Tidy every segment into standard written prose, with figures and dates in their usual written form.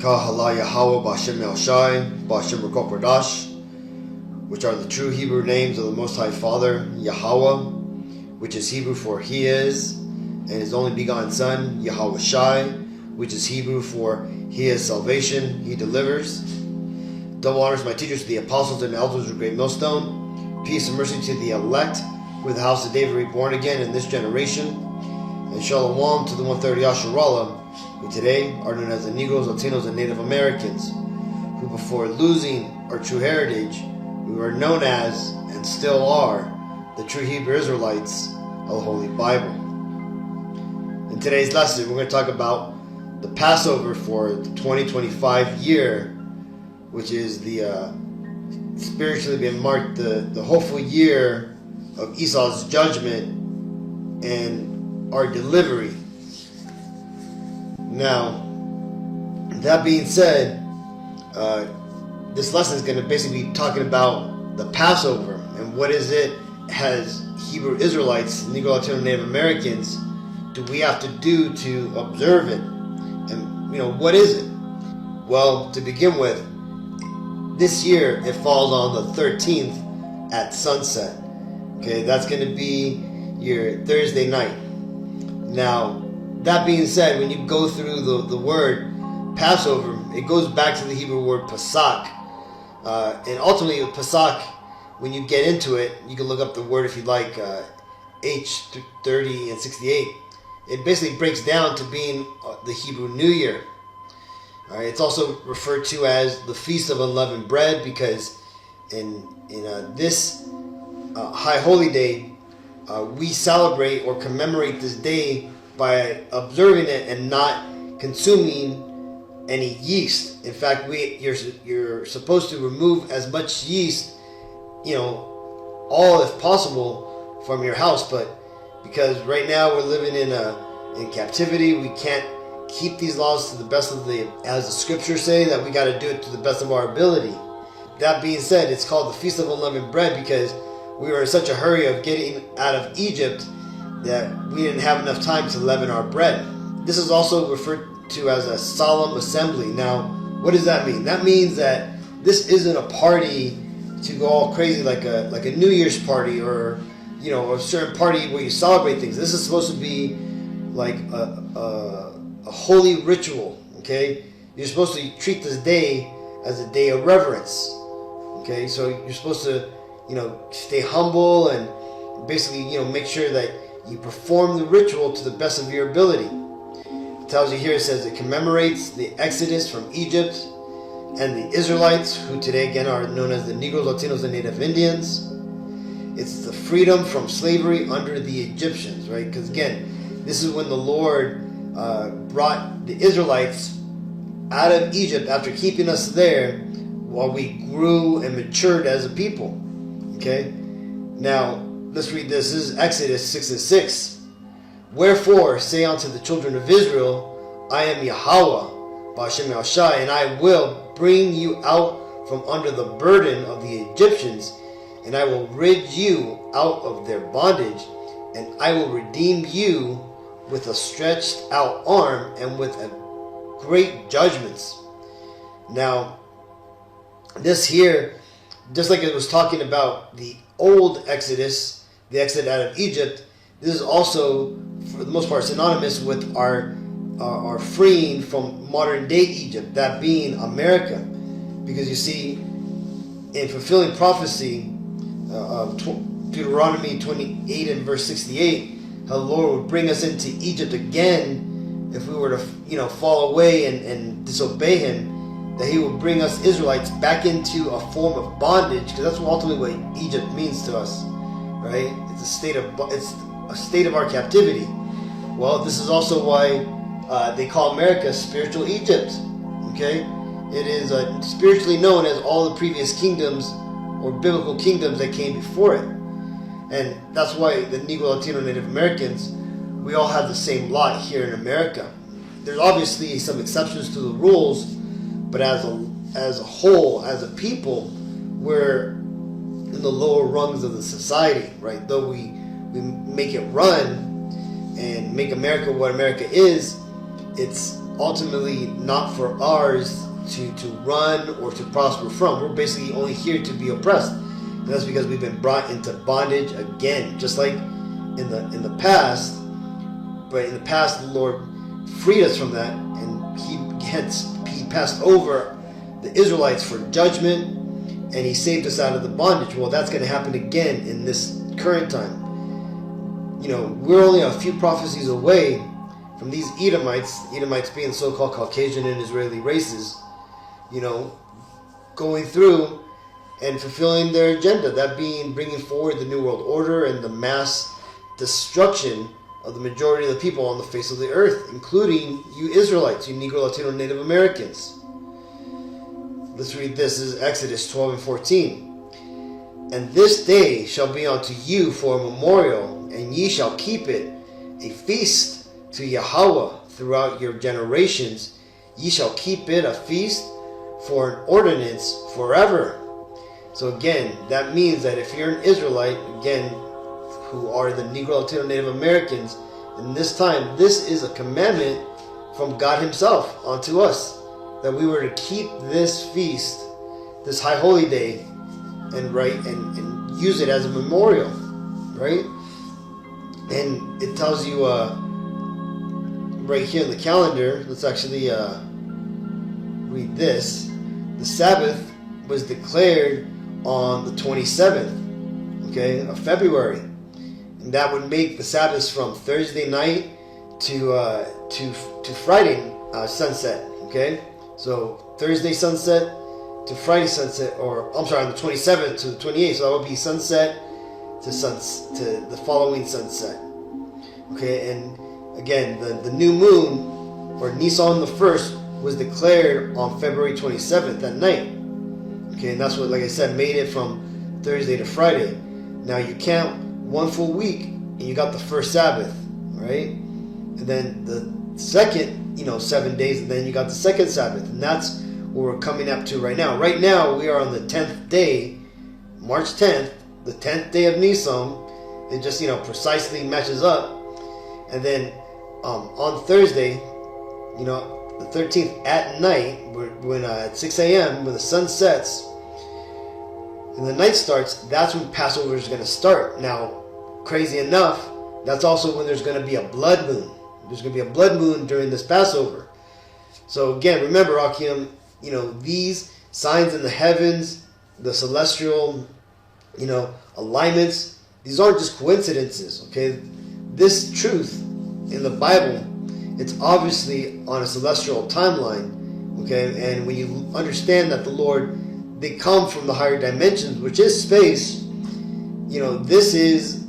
RAWCHAA, YAHAWAH, BAHASHAM, QADASH, which are the true Hebrew names of the Most High Father, Yahawah, which is Hebrew for He is, and His only begotten Son, YAHAWASHI, which is Hebrew for He is salvation, He delivers. Double honors my teachers, the apostles and elders of Great Millstone. Peace and mercy to the elect, with the house of David reborn again in this generation. And Shalom to the 130 Yasharallah, who today are known as the Negroes, Latinos, and Native Americans, who before losing our true heritage, we were known as, and still are, the true Hebrew Israelites of the Holy Bible. In today's lesson, we're going to talk about the Passover for the 2025 year, which is the spiritually being marked the hopeful year of Esau's judgment and our delivery. Now, that being said, this lesson is going to basically be talking about the Passover and what is it as Hebrew Israelites, Negro, Latino, Native Americans, do we have to do to observe it? And what is it? Well, to begin with, this year it falls on the 13th at sunset. Okay, that's going to be your Thursday night. Now, that being said, when you go through the word Passover, it goes back to the Hebrew word Pasak. And ultimately, Pasak, when you get into it, you can look up the word if you like, H30 and 68. It basically breaks down to being the Hebrew New Year. All right, it's also referred to as the Feast of Unleavened Bread because in this High Holy Day, we celebrate or commemorate this day by observing it and not consuming any yeast. In fact, you're supposed to remove as much yeast, all if possible from your house. But because right now we're living in captivity, we can't keep these laws to the best of as the scriptures say, that we got to do it to the best of our ability. That being said, it's called the Feast of Unleavened Bread because we were in such a hurry of getting out of Egypt that we didn't have enough time to leaven our bread. This is also referred to as a solemn assembly. Now, what does that mean? That means that this isn't a party to go all crazy like a New Year's party or a certain party where you celebrate things. This is supposed to be like a holy ritual. Okay, you're supposed to treat this day as a day of reverence. Okay, so you're supposed to stay humble and basically make sure that you perform the ritual to the best of your ability. It tells you here, it says it commemorates the Exodus from Egypt and the Israelites, who today again are known as the Negroes, Latinos, and Native Indians. It's the freedom from slavery under the Egyptians, right? Because again, this is when the Lord brought the Israelites out of Egypt after keeping us there while we grew and matured as a people. Okay? Now, let's read this. This is Exodus 6 and 6. Wherefore, say unto the children of Israel, I am Yahawah, BAHASHAM, and I will bring you out from under the burden of the Egyptians, and I will rid you out of their bondage, and I will redeem you with a stretched out arm and with a great judgments. Now, this here, just like it was talking about the old Exodus, the exit out of Egypt, this is also, for the most part, synonymous with our freeing from modern day Egypt, that being America. Because you see, in fulfilling prophecy of Deuteronomy 28 and verse 68, how the Lord would bring us into Egypt again if we were to fall away and disobey Him, that He will bring us Israelites back into a form of bondage, because that's ultimately what Egypt means to us, right? It's a state of our captivity. Well, this is also why they call America spiritual Egypt. Okay, it is spiritually known as all the previous kingdoms or biblical kingdoms that came before it, and that's why the Negro, Latino, Native Americans, we all have the same lot here in America. There's obviously some exceptions to the rules, but as a whole, as a people, we're in the lower rungs of the society, right? Though we make it run and make America what America is, it's ultimately not for ours to run or to prosper from. We're basically only here to be oppressed. And that's because we've been brought into bondage again, just like in the past. But in the past, the Lord freed us from that, and He passed over the Israelites for judgment, and He saved us out of the bondage. Well, that's going to happen again in this current time. We're only a few prophecies away from these Edomites being the so-called Caucasian and Israeli races, going through and fulfilling their agenda, that being bringing forward the New World Order and the mass destruction of the majority of the people on the face of the earth, including you Israelites, you Negro, Latino, Native Americans. Let's read this. This is Exodus 12 and 14. And this day shall be unto you for a memorial, and ye shall keep it a feast to YAHAWAH throughout your generations. Ye shall keep it a feast for an ordinance forever. So again, that means that if you're an Israelite, again, who are the Negro, Latino, Native Americans, in this time, this is a commandment from God Himself unto us, that we were to keep this feast, this high holy day, and use it as a memorial, right? And it tells you right here in the calendar. Let's actually read this. The Sabbath was declared on the 27th, of February, and that would make the Sabbath from Thursday night to Friday sunset. Okay, so Thursday sunset to Friday sunset, or I'm sorry, on the 27th to the 28th. So that would be sunset to the following sunset. Okay, and again, the new moon, or Nisan the 1st, was declared on February 27th at night. Okay, and that's what, like I said, made it from Thursday to Friday. Now you count one full week, and you got the first Sabbath, right? And then the second, 7 days, and then you got the second Sabbath, and that's what we're coming up to right now. Right now, we are on the 10th day, March 10th, the 10th day of Nisan. It just, precisely matches up. And then on Thursday, the 13th at night, when at 6 a.m., when the sun sets and the night starts, that's when Passover is going to start. Now, crazy enough, that's also when there's going to be a blood moon. There's going to be a blood moon during this Passover. So again, remember, Akim, these signs in the heavens, the celestial, alignments, these aren't just coincidences, okay? This truth in the Bible, it's obviously on a celestial timeline, okay? And when you understand that the Lord, they come from the higher dimensions, which is space, this is,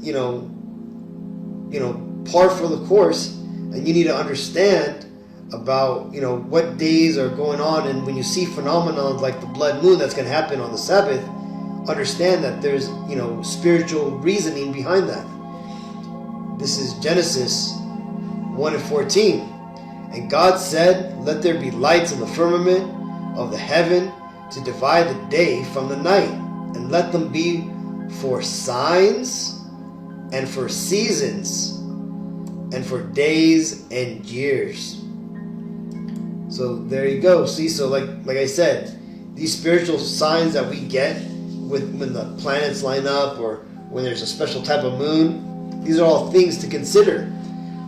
par for the course, and you need to understand about, what days are going on. And when you see phenomena like the blood moon that's going to happen on the Sabbath, understand that there's, spiritual reasoning behind that. This is Genesis 1 and 14. And God said, let there be lights in the firmament of the heaven to divide the day from the night, and let them be for signs and for seasons and for days and years. So there you go. See, so like I said, these spiritual signs that we get when the planets line up, or when there's a special type of moon, these are all things to consider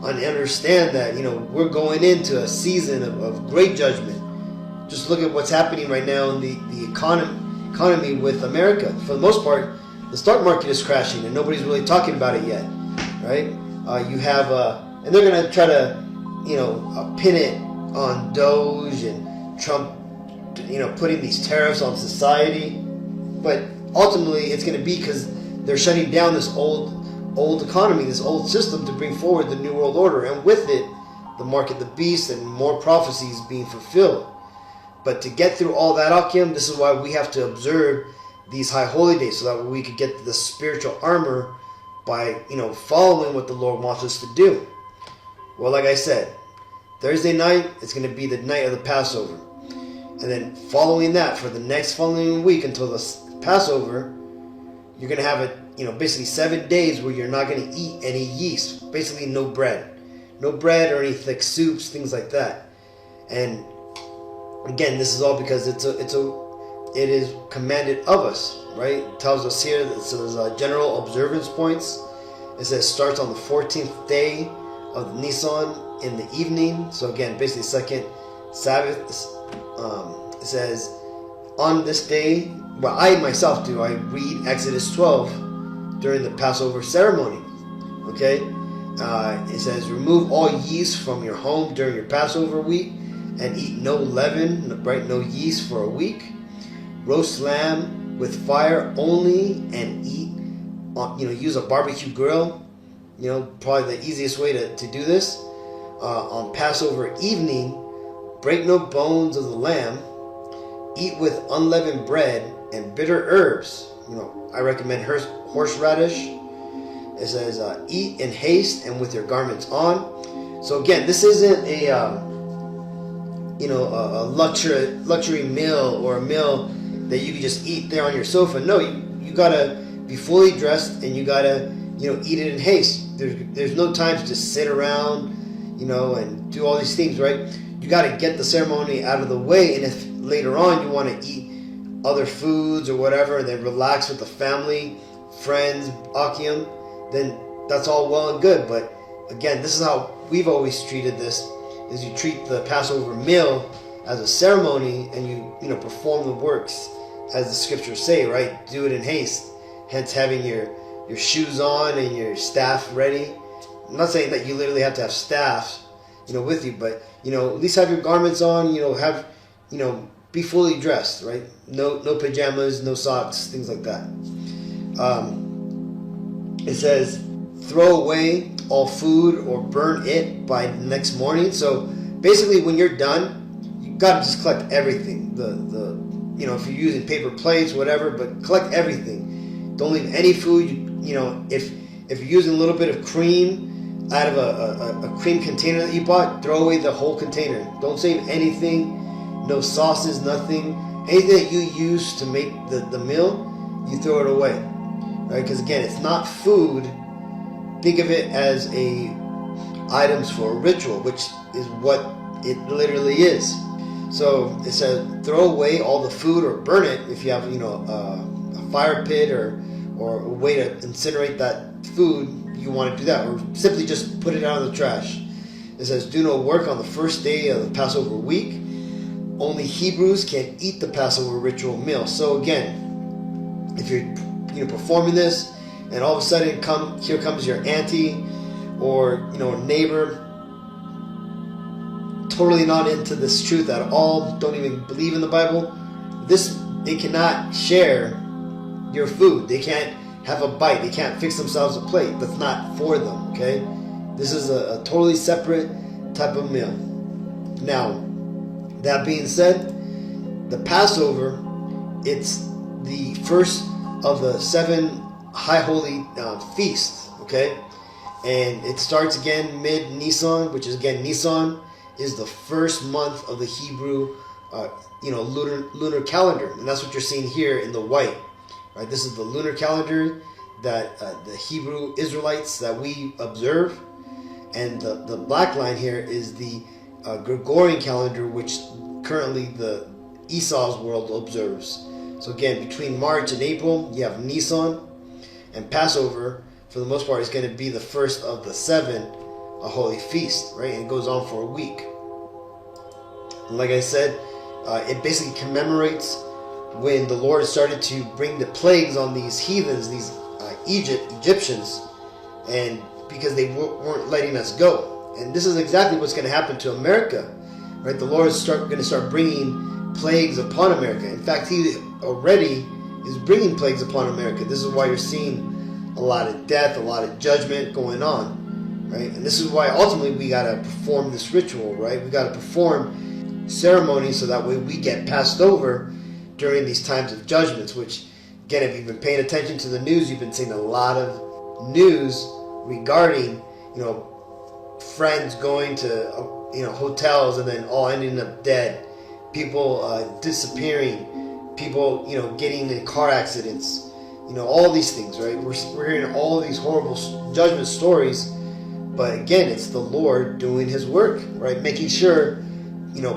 and understand that, we're going into a season of great judgment. Just look at what's happening right now in the economy with America. For the most part, the stock market is crashing, and nobody's really talking about it yet, right? You have, and they're going to try to, pin it on Doge and Trump, putting these tariffs on society. But ultimately, it's going to be because they're shutting down this old economy, this old system, to bring forward the New World Order, and with it, the mark of the beast and more prophecies being fulfilled. But to get through all that, Akim, this is why we have to observe these high holy days, so that we could get the spiritual armor by, following what the Lord wants us to do. Well, like I said, Thursday night, it's going to be the night of the Passover. And then following that, for the next following week until the Passover, you're going to have basically 7 days where you're not going to eat any yeast. Basically no bread. No bread or any thick soups, things like that. And again, this is all because it is commanded of us, right? It tells us here that it says general observance points. It says starts on the 14th day of Nisan in the evening. So again, basically second Sabbath. It says on this day, well, I myself do, I read Exodus 12 during the Passover ceremony. Okay, it says remove all yeast from your home during your Passover week, and eat no leaven, right? No yeast for a week. Roast lamb with fire only, and eat. Use a barbecue grill. Probably the easiest way to do this. On Passover evening, break no bones of the lamb. Eat with unleavened bread and bitter herbs. I recommend horseradish. It says eat in haste and with your garments on. So again, this isn't a luxury meal or a meal that you can just eat there on your sofa. No, you gotta be fully dressed, and you gotta eat it in haste. There's no time to just sit around and do all these things, right? You gotta get the ceremony out of the way, and if later on you want to eat other foods or whatever and then relax with the family, friends, Akim, then that's all well and good. But again, this is how we've always treated this, is you treat the Passover meal as a ceremony, and you perform the works as the scriptures say, right? Do it in haste. Hence having your shoes on and your staff ready. I'm not saying that you literally have to have staff, with you, but at least have your garments on. Be fully dressed, right? No pajamas, no socks, things like that. It says throw away all food or burn it by the next morning. So basically, when you're done, you gotta just collect everything. If you're using paper plates, whatever, but collect everything. Don't leave any food. If you're using a little bit of cream out of a cream container that you bought, throw away the whole container. Don't save anything. No sauces, nothing. Anything that you use to make the meal, you throw it away, right? Because again, it's not food. Think of it as items for a ritual, which is what it literally is. So it says throw away all the food or burn it if you have a fire pit or a way to incinerate that food. You want to do that, or simply just put it out of the trash. It says do no work on the first day of the Passover week. Only Hebrews can eat the Passover ritual meal. So again, if you're performing this, and all of a sudden here comes your auntie or neighbor, totally not into this truth at all, don't even believe in the Bible, they cannot share your food. They can't have a bite. They can't fix themselves a plate. That's not for them. Okay, this is a totally separate type of meal. Now, that being said, the Passover, it's the first of the 7 high holy feasts, okay? And it starts again mid-Nisan, which is again, Nisan is the first month of the Hebrew, lunar calendar. And that's what you're seeing here in the white, right? This is the lunar calendar that the Hebrew Israelites that we observe. And the black line here is the Gregorian calendar, which currently the Esau's world observes. So again, between March and April, you have Nisan, and Passover, for the most part, is going to be the first of the 7 holy feast, right? And it goes on for a week. And like I said, it basically commemorates when the Lord started to bring the plagues on these heathens, these Egyptians, and because they weren't letting us go. And this is exactly what's going to happen to America, right? The Lord is going to start bringing plagues upon America. In fact, He already is bringing plagues upon America. This is why you're seeing a lot of death, a lot of judgment going on, right? And this is why ultimately we got to perform this ritual, right? We got to perform ceremonies so that way we get passed over during these times of judgments, which, again, if you've been paying attention to the news, you've been seeing a lot of news regarding, friends going to, hotels and then all ending up dead, people disappearing, people, getting in car accidents, all these things, right? We're hearing all of these horrible judgment stories, but again, it's the Lord doing His work, right? Making sure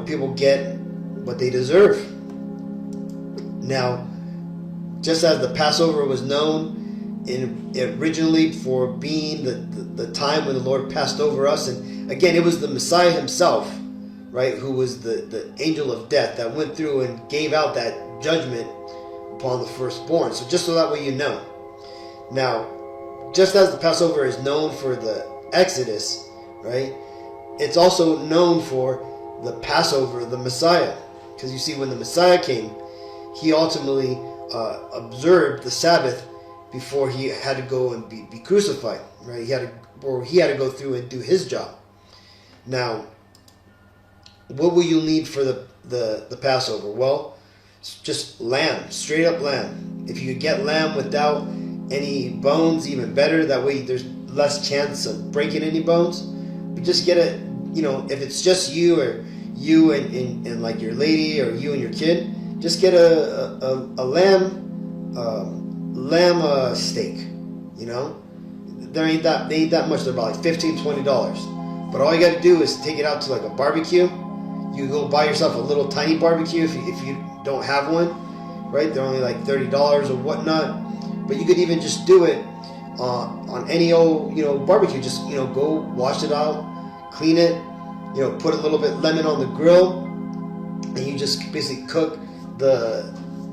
people get what they deserve. Now, just as the Passover was known originally for being the time when the Lord passed over us, and again, it was the Messiah himself, right, who was the angel of death that went through and gave out that judgment upon the firstborn. So just so that way you know. Now, just as the Passover is known for the Exodus, right, it's also known for the Passover, the Messiah. Because you see, when the Messiah came, he ultimately observed the Sabbath before he had to go and be crucified, right? He had to go through and do his job. Now, what will you need for the Passover? Well, just lamb, straight up lamb. If you could get lamb without any bones, even better. That way there's less chance of breaking any bones. But just get it, if it's just you, or you and like your lady, or you and your kid, just get a lamb steak. They ain't that much. They're about like $15-$20. But all you got to do is take it out to like a barbecue. You go buy yourself a little tiny barbecue if you don't have one, right? They're only like $30 or whatnot. But you could even just do it on any old barbecue. Just go wash it out, clean it, put a little bit lemon on the grill, and you just basically cook the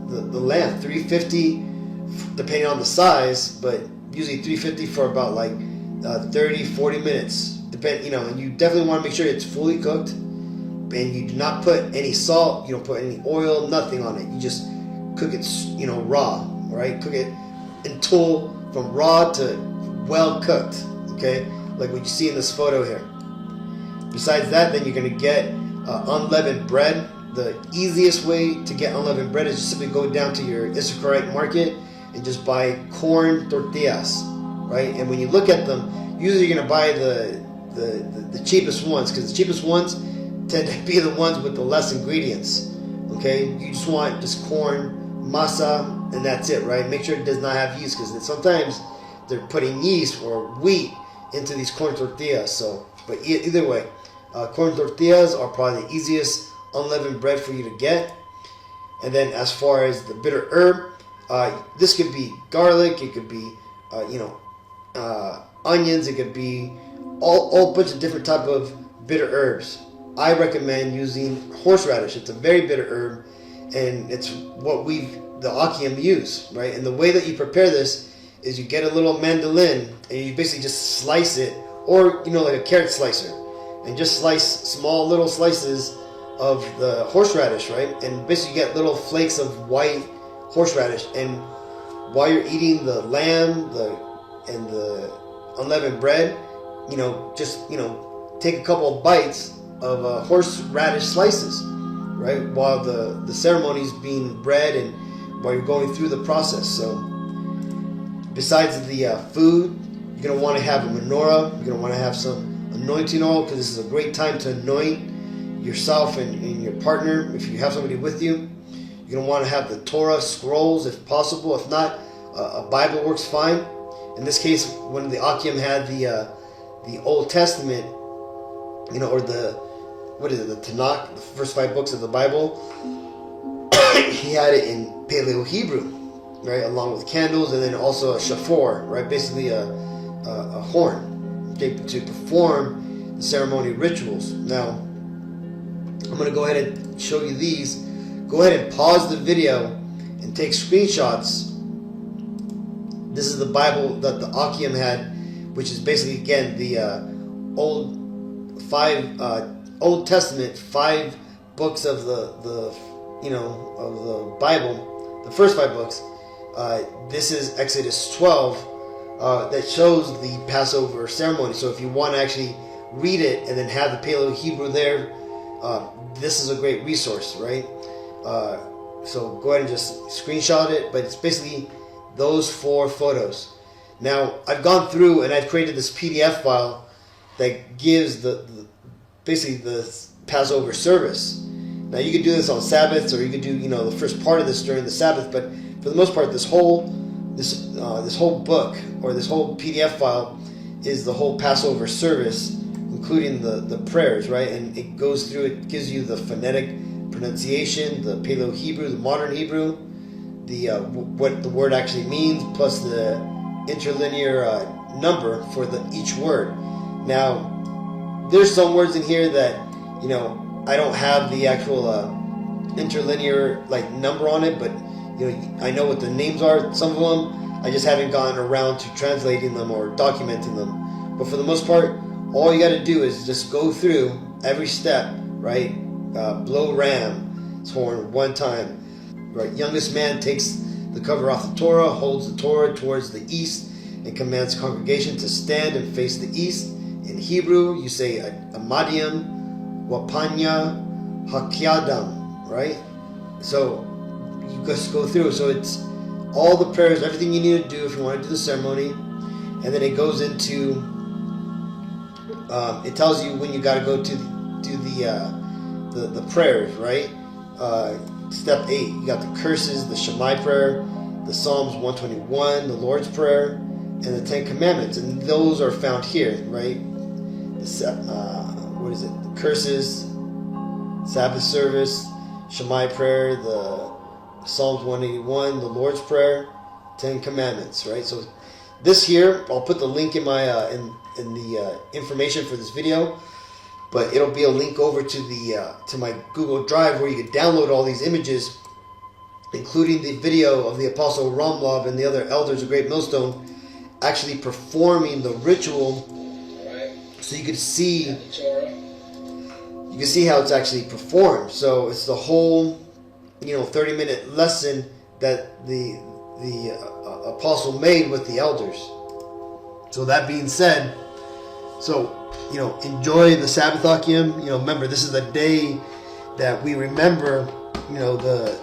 lamb. 350 depending on the size, but usually 350 for about like 30-40 minutes. And you definitely want to make sure it's fully cooked, and you do not put any salt, you don't put any oil, nothing on it. You just cook it raw, right? Cook it until from raw to well cooked, okay, like what you see in this photo here. Besides that, then you're going to get unleavened bread. The easiest way to get unleavened bread is just simply go down to your Israelite market and just buy corn tortillas, right? And when you look at them, usually you're going to buy the cheapest ones, because the cheapest ones tend to be the ones with the less ingredients, okay? You just want just corn, masa, and that's it, right? Make sure it does not have yeast, because sometimes they're putting yeast or wheat into these corn tortillas. So, but either way, corn tortillas are probably the easiest unleavened bread for you to get. And then as far as the bitter herb, this could be garlic, it could be onions, it could be all bunch of different type of bitter herbs. I recommend using horseradish. It's a very bitter herb, and it's what the Akim use, right? And the way that you prepare this is you get a little mandolin and you basically just slice it, or like a carrot slicer, and just slice small little slices of the horseradish, right? And basically you get little flakes of white horseradish, and while you're eating the lamb and the unleavened bread, just take a couple of bites of horseradish slices, right? While the ceremony is being read and while you're going through the process. So besides the food, you're going to want to have a menorah. You're going to want to have some anointing oil, because this is a great time to anoint yourself and your partner if you have somebody with you. You're going to want to have the Torah scrolls if possible. If not, a Bible works fine. In this case, when the Akim had the Old Testament, or the Tanakh, the first 5 books of the Bible, he had it in Paleo Hebrew, right, along with candles, and then also a shofar, right, basically a horn, okay, to perform the ceremony rituals. Now, I'm going to go ahead and show you these. Go ahead and pause the video and take screenshots. This is the Bible that the Akim had, which is basically, again, the Old Testament, 5 books of the Bible, the first 5 books. This is Exodus 12, that shows the Passover ceremony. So if you want to actually read it and then have the Paleo Hebrew there, this is a great resource, right? So go ahead and just screenshot it, but it's basically those 4 photos. Now, I've gone through and I've created this PDF file that gives basically the Passover service. Now, you could do this on Sabbaths, or you could do the first part of this during the Sabbath. But for the most part, this whole book, or this whole PDF file, is the whole Passover service. including the prayers, right? And it goes through, it gives you the phonetic pronunciation, the Paleo Hebrew, the modern Hebrew, the what the word actually means, plus the interlinear number for each word. Now, there's some words in here that, you know, I don't have the actual interlinear like number on it, but you know, I know what the names are. Some of them I just haven't gotten around to translating them or documenting them. But for the most part, all you got to do is just go through every step, right? Blow ram's horn one time, right? Youngest man takes the cover off the Torah, holds the Torah towards the east, and commands the congregation to stand and face the east. In Hebrew, you say Amadiam, Wapanya, Hakyadam, right? So you just go through. So it's all the prayers, everything you need to do if you want to do the ceremony. And then it goes into, it tells you when you got to go to the prayers, right? Step 8, you got the curses, the Shema prayer, the Psalms 121, the Lord's Prayer, and the 10 Commandments. And those are found here, right? What is it? The curses, Sabbath service, Shema prayer, the Psalms 181, the Lord's Prayer, 10 Commandments, right? So this here, I'll put the link in my in the information for this video, but it'll be a link over to my Google Drive where you can download all these images, including the video of the Apostle Ramlav and the other elders of Great Millstone actually performing the ritual, so you can see how it's actually performed. So it's the whole, 30-minute lesson that the apostle made with the elders. So that being said, enjoy the Sabbath, Akim. Remember, this is the day that we remember,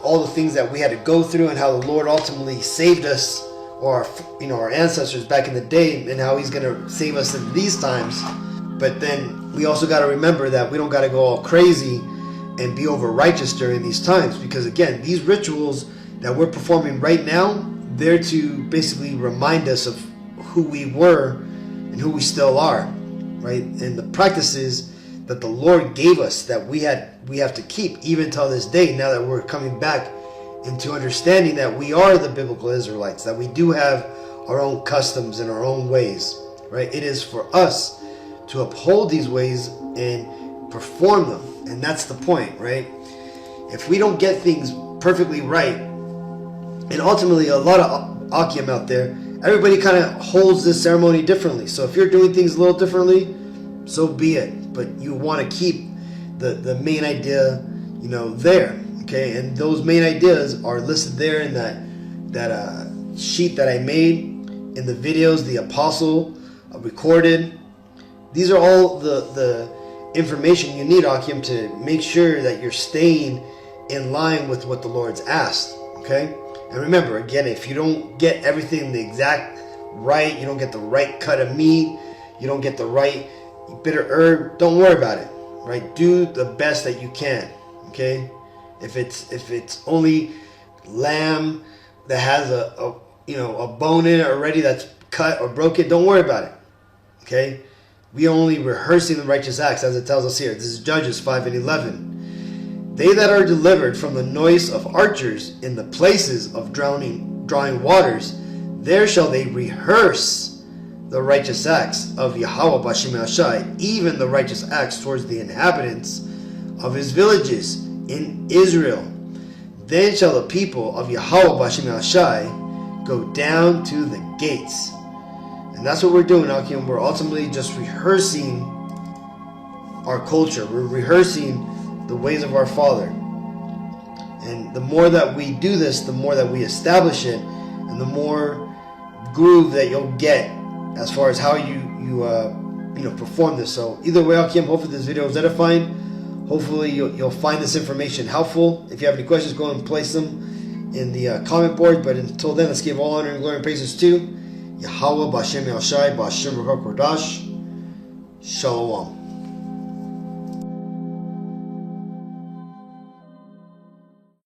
all the things that we had to go through and how the Lord ultimately saved us, or our ancestors back in the day, and how He's going to save us in these times. But then we also got to remember that we don't got to go all crazy and be over righteous during these times, because again, these rituals that we're performing right now, they're to basically remind us of who we were and who we still are, right? And the practices that the Lord gave us that we have to keep even till this day, now that we're coming back into understanding that we are the biblical Israelites, that we do have our own customs and our own ways, right? It is for us to uphold these ways and perform them. And that's the point, right? If we don't get things perfectly right, and ultimately a lot of Akim out there, everybody kind of holds this ceremony differently. So if you're doing things a little differently, so be it. But you want to keep the main idea, there, okay? And those main ideas are listed there in that sheet that I made, in the videos the apostle recorded. These are all the information you need, Akim, to make sure that you're staying in line with what the Lord's asked, okay? And remember, again, if you don't get everything the exact right, you don't get the right cut of meat, you don't get the right bitter herb, don't worry about it, right? Do the best that you can, okay? If it's only lamb that has a bone in it already that's cut or broken, don't worry about it, okay? We are only rehearsing the righteous acts, as it tells us here. This is Judges 5:11. They that are delivered from the noise of archers in the places of drawing waters, there shall they rehearse the righteous acts of YAHAWASHI, even the righteous acts towards the inhabitants of his villages in Israel. Then shall the people of YAHAWASHI go down to the gates. And that's what we're doing, Akim. We're ultimately just rehearsing our culture. We're rehearsing the ways of our Father. And the more that we do this, the more that we establish it, and the more groove that you'll get as far as how you perform this. So either way, Akim, hopefully this video is edifying. Hopefully you'll find this information helpful. If you have any questions, go and place them in the comment board. But until then, let's give all honor and glory and praises to Yahawah, B'Hashem Yahushai, B'Hashem QADASH. Shalom.